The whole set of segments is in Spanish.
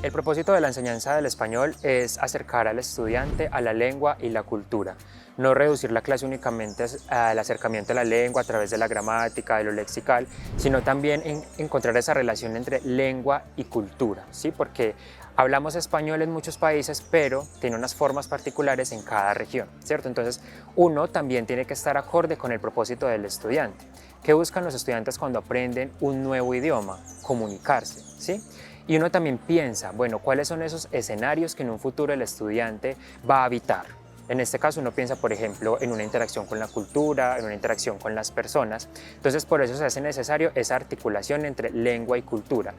El propósito de la enseñanza del español es acercar al estudiante a la lengua y la cultura, no reducir la clase únicamente al acercamiento a la lengua a través de la gramática, de lo lexical, sino también encontrar esa relación entre lengua y cultura, ¿sí? Porque hablamos español en muchos países, pero tiene unas formas particulares en cada región, ¿cierto? Entonces, uno también tiene que estar acorde con el propósito del estudiante. ¿Qué buscan los estudiantes cuando aprenden un nuevo idioma? Comunicarse, ¿sí? Y uno también piensa, bueno, ¿cuáles son esos escenarios que en un futuro el estudiante va a habitar? En este caso uno piensa, por ejemplo, en una interacción con la cultura, en una interacción con las personas. Entonces, por eso se hace necesario esa articulación entre lengua y cultura.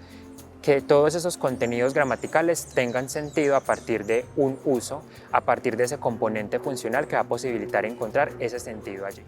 Que todos esos contenidos gramaticales tengan sentido a partir de un uso, a partir de ese componente funcional que va a posibilitar encontrar ese sentido allí.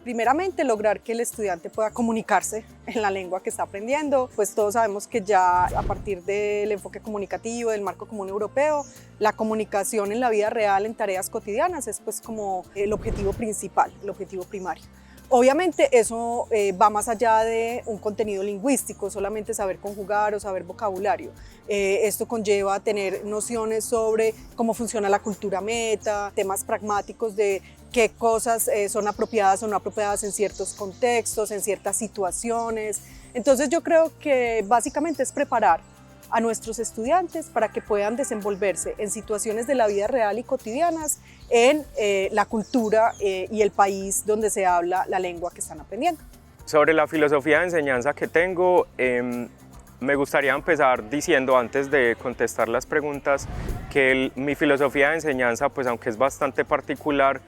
Primeramente, lograr que el estudiante pueda comunicarse en la lengua que está aprendiendo. Pues todos sabemos que ya a partir del enfoque comunicativo, del marco común europeo, la comunicación en la vida real, en tareas cotidianas, es pues como el objetivo principal, el objetivo primario. Obviamente eso va más allá de un contenido lingüístico, solamente saber conjugar o saber vocabulario. Esto conlleva tener nociones sobre cómo funciona la cultura meta, temas pragmáticos de qué cosas son apropiadas o no apropiadas en ciertos contextos, en ciertas situaciones. Entonces yo creo que básicamente es preparar a nuestros estudiantes para que puedan desenvolverse en situaciones de la vida real y cotidianas en la cultura y el país donde se habla la lengua que están aprendiendo. Sobre la filosofía de enseñanza que tengo, me gustaría empezar diciendo, antes de contestar las preguntas, que mi filosofía de enseñanza, pues aunque es bastante particular,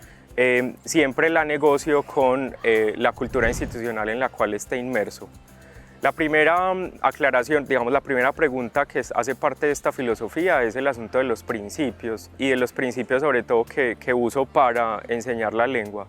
siempre la negocio con la cultura institucional en la cual esté inmerso. La primera aclaración, digamos la primera pregunta que hace parte de esta filosofía es el asunto de los principios y de los principios sobre todo que uso para enseñar la lengua.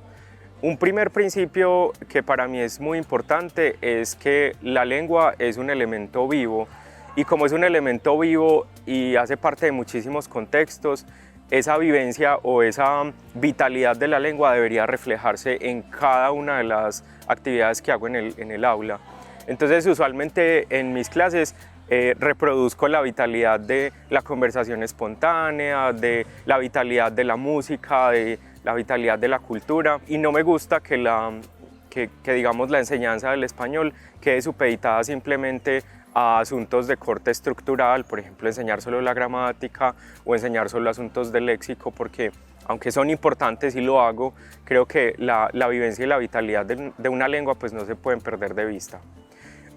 Un primer principio que para mí es muy importante es que la lengua es un elemento vivo y como es un elemento vivo y hace parte de muchísimos contextos, esa vivencia o esa vitalidad de la lengua debería reflejarse en cada una de las actividades que hago en el aula. Entonces, usualmente en mis clases reproduzco la vitalidad de la conversación espontánea, de la vitalidad de la música, de la vitalidad de la cultura y no me gusta que digamos la enseñanza del español quede supeditada simplemente a asuntos de corte estructural, por ejemplo enseñar solo la gramática o enseñar solo asuntos del léxico, porque aunque son importantes y lo hago, creo que la vivencia y la vitalidad de una lengua pues no se pueden perder de vista.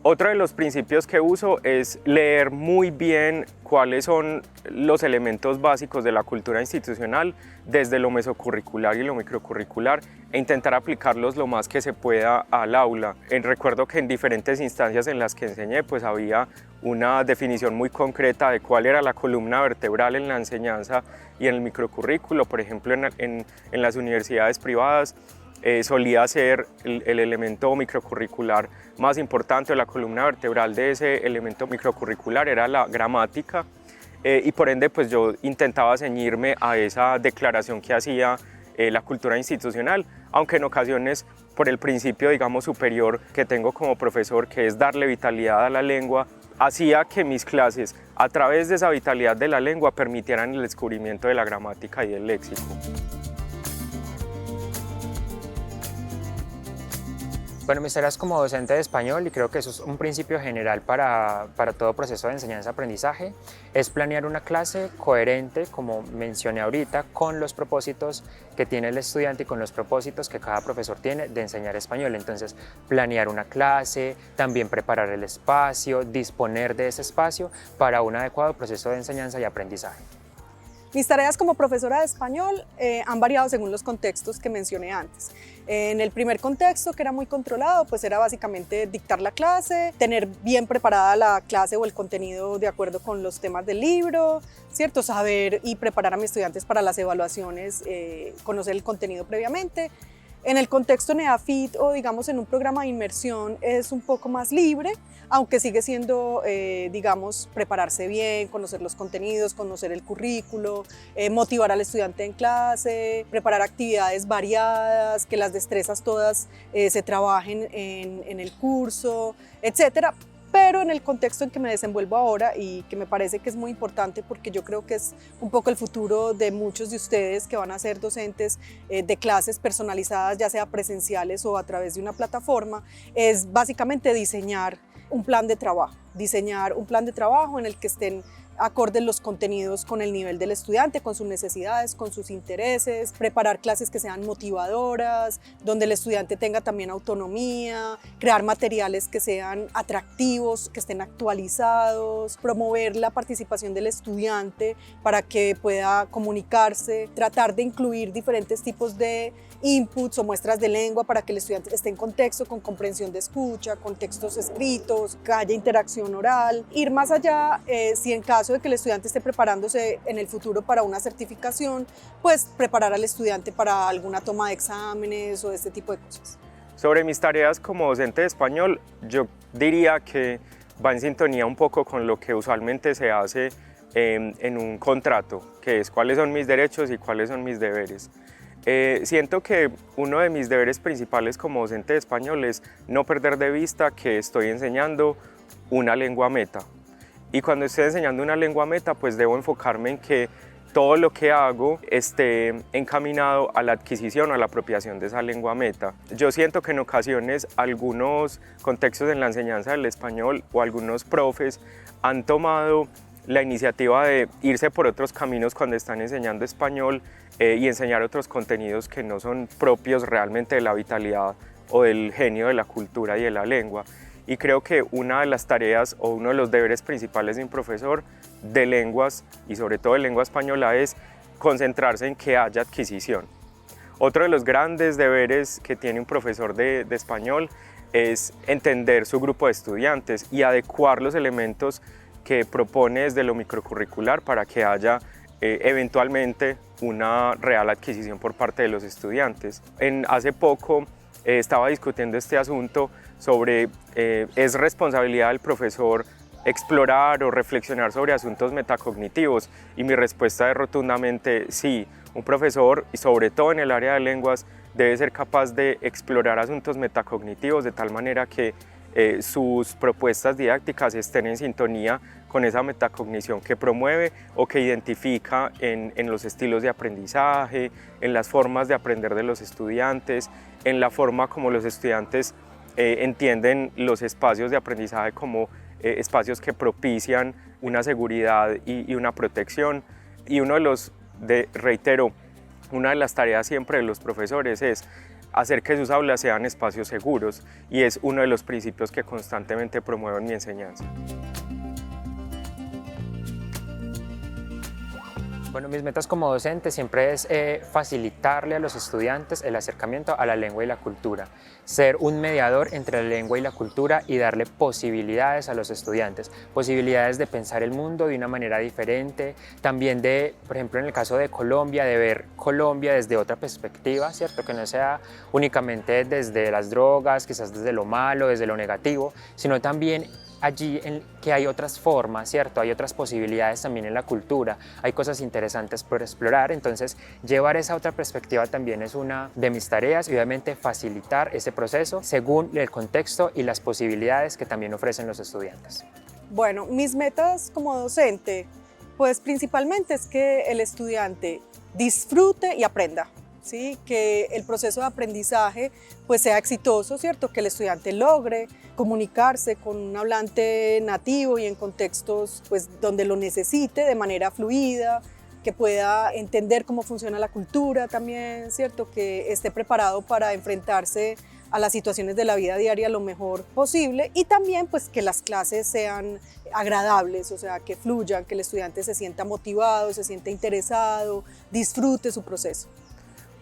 Otro de los principios que uso es leer muy bien cuáles son los elementos básicos de la cultura institucional desde lo mesocurricular y lo microcurricular e intentar aplicarlos lo más que se pueda al aula. Recuerdo que en diferentes instancias en las que enseñé pues había una definición muy concreta de cuál era la columna vertebral en la enseñanza y en el microcurrículo. Por ejemplo, en las universidades privadas solía ser el elemento microcurricular más importante, o la columna vertebral de ese elemento microcurricular era la gramática y por ende pues yo intentaba ceñirme a esa declaración que hacía la cultura institucional, aunque en ocasiones por el principio digamos superior que tengo como profesor, que es darle vitalidad a la lengua, hacía que mis clases a través de esa vitalidad de la lengua permitieran el descubrimiento de la gramática y del léxico. Bueno, mis tareas como docente de español, y creo que eso es un principio general para todo proceso de enseñanza-aprendizaje, es planear una clase coherente, como mencioné ahorita, con los propósitos que tiene el estudiante y con los propósitos que cada profesor tiene de enseñar español. Entonces, planear una clase, también preparar el espacio, disponer de ese espacio para un adecuado proceso de enseñanza y aprendizaje. Mis tareas como profesora de español han variado según los contextos que mencioné antes. En el primer contexto, que era muy controlado, pues era básicamente dictar la clase, tener bien preparada la clase o el contenido de acuerdo con los temas del libro, ¿cierto? Saber y preparar a mis estudiantes para las evaluaciones, conocer el contenido previamente. En el contexto NEAFIT o digamos en un programa de inmersión es un poco más libre, aunque sigue siendo, digamos, prepararse bien, conocer los contenidos, conocer el currículo, motivar al estudiante en clase, preparar actividades variadas, que las destrezas todas se trabajen en el curso, etcétera. pero en el contexto en que me desenvuelvo ahora y que me parece que es muy importante porque yo creo que es un poco el futuro de muchos de ustedes que van a ser docentes de clases personalizadas, ya sea presenciales o a través de una plataforma, es básicamente diseñar un plan de trabajo en el que estén acordes los contenidos con el nivel del estudiante, con sus necesidades, con sus intereses, preparar clases que sean motivadoras, donde el estudiante tenga también autonomía, crear materiales que sean atractivos, que estén actualizados, promover la participación del estudiante para que pueda comunicarse, tratar de incluir diferentes tipos de inputs o muestras de lengua para que el estudiante esté en contexto, con comprensión de escucha, con textos escritos, que haya interacción oral, ir más allá si en caso de que el estudiante esté preparándose en el futuro para una certificación, pues preparar al estudiante para alguna toma de exámenes o este tipo de cosas. Sobre mis tareas como docente de español, yo diría que va en sintonía un poco con lo que usualmente se hace en un contrato, que es cuáles son mis derechos y cuáles son mis deberes. Siento que uno de mis deberes principales como docente de español es no perder de vista que estoy enseñando una lengua meta. Y cuando estoy enseñando una lengua meta, pues debo enfocarme en que todo lo que hago esté encaminado a la adquisición o a la apropiación de esa lengua meta. Yo siento que en ocasiones algunos contextos en la enseñanza del español o algunos profes han tomado la iniciativa de irse por otros caminos cuando están enseñando español y enseñar otros contenidos que no son propios realmente de la vitalidad o del genio de la cultura y de la lengua. Y creo que una de las tareas o uno de los deberes principales de un profesor de lenguas y sobre todo de lengua española es concentrarse en que haya adquisición. Otro de los grandes deberes que tiene un profesor de español es entender su grupo de estudiantes y adecuar los elementos que propone desde lo microcurricular para que haya eventualmente una real adquisición por parte de los estudiantes. Hace poco estaba discutiendo este asunto sobre es responsabilidad del profesor explorar o reflexionar sobre asuntos metacognitivos y mi respuesta es rotundamente sí. Un profesor, y sobre todo en el área de lenguas, debe ser capaz de explorar asuntos metacognitivos de tal manera que sus propuestas didácticas estén en sintonía con esa metacognición que promueve o que identifica en los estilos de aprendizaje, en las formas de aprender de los estudiantes, en la forma como los estudiantes entienden los espacios de aprendizaje como espacios que propician una seguridad y una protección. Y reitero, una de las tareas siempre de los profesores es hacer que sus aulas sean espacios seguros y es uno de los principios que constantemente promuevo en mi enseñanza. Bueno, mis metas como docente siempre es facilitarle a los estudiantes el acercamiento a la lengua y la cultura, ser un mediador entre la lengua y la cultura y darle posibilidades a los estudiantes, posibilidades de pensar el mundo de una manera diferente, también de, por ejemplo, en el caso de Colombia, de ver Colombia desde otra perspectiva, ¿cierto? Que no sea únicamente desde las drogas, quizás desde lo malo, desde lo negativo, sino también allí que hay otras formas, ¿cierto? Hay otras posibilidades también en la cultura, hay cosas interesantes por explorar, entonces llevar esa otra perspectiva también es una de mis tareas y obviamente facilitar ese proceso según el contexto y las posibilidades que también ofrecen los estudiantes. Bueno, mis metas como docente, pues principalmente es que el estudiante disfrute y aprenda. ¿Sí? Que el proceso de aprendizaje pues sea exitoso, ¿cierto? Que el estudiante logre comunicarse con un hablante nativo y en contextos pues, donde lo necesite de manera fluida, que pueda entender cómo funciona la cultura también, ¿cierto? Que esté preparado para enfrentarse a las situaciones de la vida diaria lo mejor posible y también pues que las clases sean agradables, o sea, que fluyan, que el estudiante se sienta motivado, se sienta interesado, disfrute su proceso.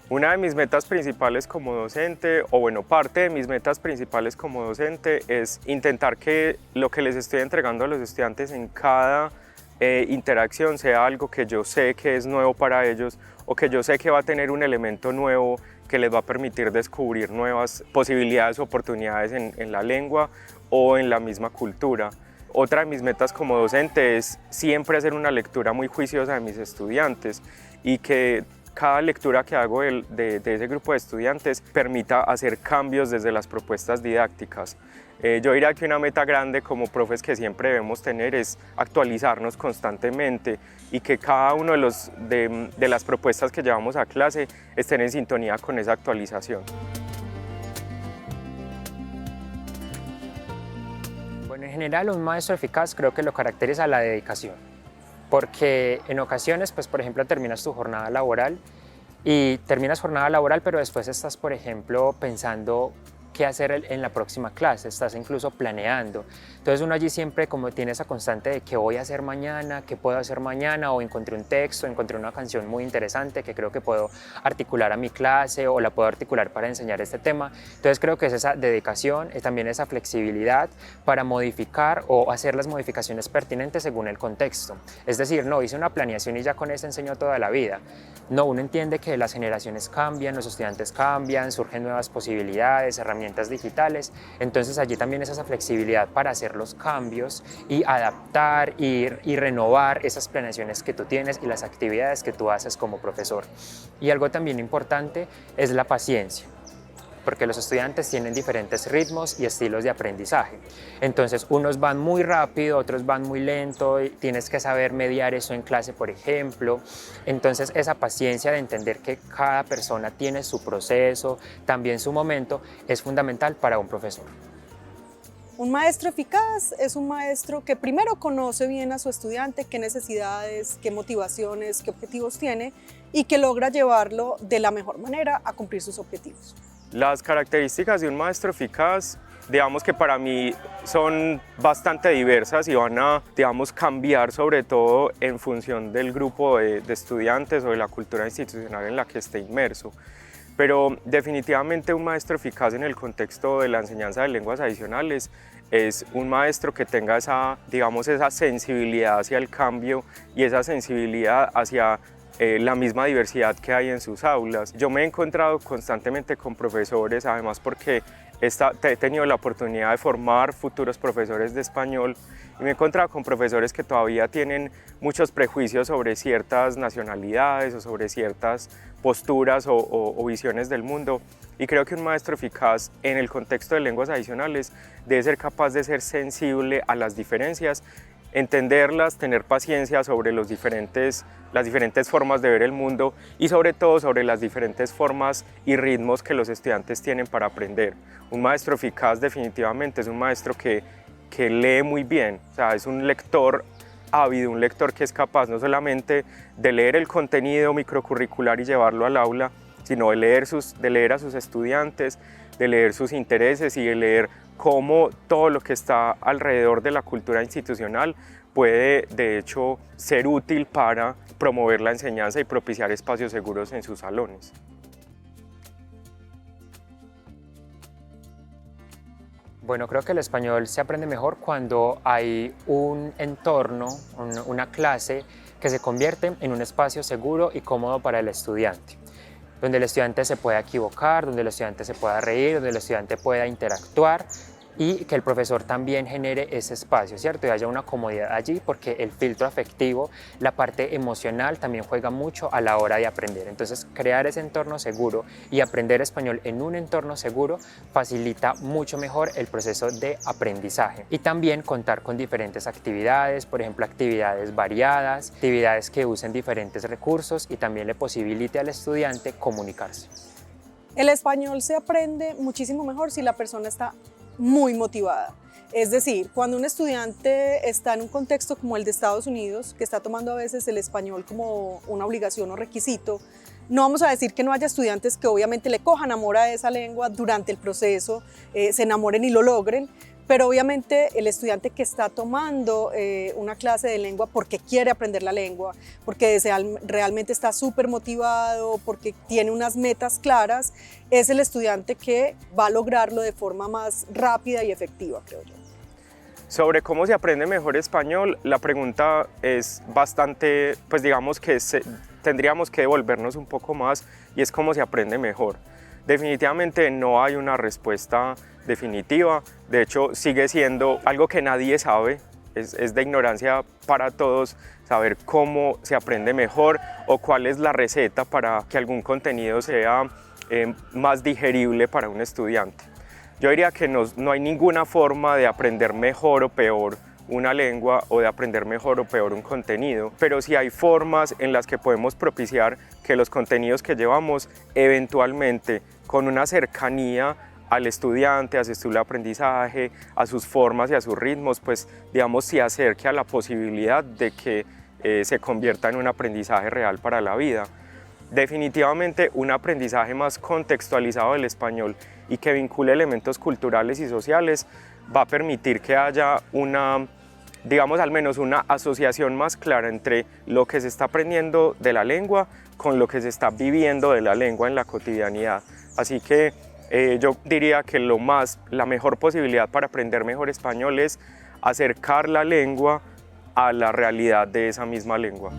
Una de mis metas principales como docente, o bueno, parte de mis metas principales como docente es intentar que lo que les estoy entregando a los estudiantes en cada interacción sea algo que yo sé que es nuevo para ellos o que yo sé que va a tener un elemento nuevo que les va a permitir descubrir nuevas posibilidades o oportunidades en la lengua o en la misma cultura. Otra de mis metas como docente es siempre hacer una lectura muy juiciosa de mis estudiantes y que cada lectura que hago de ese grupo de estudiantes permita hacer cambios desde las propuestas didácticas. Yo diría que una meta grande como profes que siempre debemos tener es actualizarnos constantemente y que cada uno de las propuestas que llevamos a clase estén en sintonía con esa actualización. Bueno, en general un maestro eficaz creo que lo caracteriza la dedicación, porque en ocasiones, pues por ejemplo, terminas tu jornada laboral pero después estás, por ejemplo, pensando qué hacer en la próxima clase, estás incluso planeando. Entonces uno allí siempre como tiene esa constante de qué voy a hacer mañana, qué puedo hacer mañana, o encontré un texto, encontré una canción muy interesante que creo que puedo articular a mi clase o la puedo articular para enseñar este tema. Entonces creo que es esa dedicación, es también esa flexibilidad para modificar o hacer las modificaciones pertinentes según el contexto. Es decir, no hice una planeación y ya con eso enseño toda la vida. No, uno entiende que las generaciones cambian, los estudiantes cambian, surgen nuevas posibilidades, herramientas digitales, entonces allí también es esa flexibilidad para hacer los cambios y adaptar y renovar esas planeaciones que tú tienes y las actividades que tú haces como profesor. Y algo también importante es la paciencia, porque los estudiantes tienen diferentes ritmos y estilos de aprendizaje. Entonces, unos van muy rápido, otros van muy lento, y tienes que saber mediar eso en clase, por ejemplo. Entonces, esa paciencia de entender que cada persona tiene su proceso, también su momento, es fundamental para un profesor. Un maestro eficaz es un maestro que primero conoce bien a su estudiante, qué necesidades, qué motivaciones, qué objetivos tiene y que logra llevarlo de la mejor manera a cumplir sus objetivos. Las características de un maestro eficaz, digamos que para mí son bastante diversas y van a, digamos, cambiar sobre todo en función del grupo de estudiantes o de la cultura institucional en la que esté inmerso. Pero definitivamente un maestro eficaz en el contexto de la enseñanza de lenguas adicionales es un maestro que tenga esa, digamos, esa sensibilidad hacia el cambio y esa sensibilidad hacia la misma diversidad que hay en sus aulas. Yo me he encontrado constantemente con profesores, además porque he tenido la oportunidad de formar futuros profesores de español y me he encontrado con profesores que todavía tienen muchos prejuicios sobre ciertas nacionalidades o sobre ciertas posturas o visiones del mundo, y creo que un maestro eficaz en el contexto de lenguas adicionales debe ser capaz de ser sensible a las diferencias, entenderlas, tener paciencia sobre las diferentes formas de ver el mundo y sobre todo sobre las diferentes formas y ritmos que los estudiantes tienen para aprender. Un maestro eficaz definitivamente es un maestro que lee muy bien, o sea, es un lector ávido, un lector que es capaz no solamente de leer el contenido microcurricular y llevarlo al aula, sino de leer a sus estudiantes, de leer sus intereses y de leer cómo todo lo que está alrededor de la cultura institucional puede de hecho ser útil para promover la enseñanza y propiciar espacios seguros en sus salones. Bueno, creo que el español se aprende mejor cuando hay un entorno, una clase que se convierte en un espacio seguro y cómodo para el estudiante, donde el estudiante se pueda equivocar, donde el estudiante se pueda reír, donde el estudiante pueda interactuar y que el profesor también genere ese espacio, ¿cierto? Y haya una comodidad allí, porque el filtro afectivo, la parte emocional también juega mucho a la hora de aprender. Entonces, crear ese entorno seguro y aprender español en un entorno seguro facilita mucho mejor el proceso de aprendizaje. Y también contar con diferentes actividades, por ejemplo, actividades variadas, actividades que usen diferentes recursos y también le posibilite al estudiante comunicarse. El español se aprende muchísimo mejor si la persona está muy motivada. Es decir, cuando un estudiante está en un contexto como el de Estados Unidos, que está tomando a veces el español como una obligación o requisito, no vamos a decir que no haya estudiantes que obviamente le cojan amor a esa lengua durante el proceso, se enamoren y lo logren, pero obviamente el estudiante que está tomando una clase de lengua porque quiere aprender la lengua, porque realmente está súper motivado, porque tiene unas metas claras, es el estudiante que va a lograrlo de forma más rápida y efectiva, creo yo. Sobre cómo se aprende mejor español, la pregunta es bastante, pues digamos que tendríamos que devolvernos un poco más, y es cómo se aprende mejor. Definitivamente no hay una respuesta definitiva, de hecho sigue siendo algo que nadie sabe, es de ignorancia para todos saber cómo se aprende mejor o cuál es la receta para que algún contenido sea más digerible para un estudiante. Yo diría que no hay ninguna forma de aprender mejor o peor una lengua o de aprender mejor o peor un contenido, pero sí hay formas en las que podemos propiciar que los contenidos que llevamos eventualmente con una cercanía al estudiante, a su estilo de aprendizaje, a sus formas y a sus ritmos, pues digamos se acerque a la posibilidad de que se convierta en un aprendizaje real para la vida. Definitivamente un aprendizaje más contextualizado del español y que vincule elementos culturales y sociales va a permitir que haya una, digamos al menos una asociación más clara entre lo que se está aprendiendo de la lengua con lo que se está viviendo de la lengua en la cotidianidad. Así que yo diría que la mejor posibilidad para aprender mejor español es acercar la lengua a la realidad de esa misma lengua.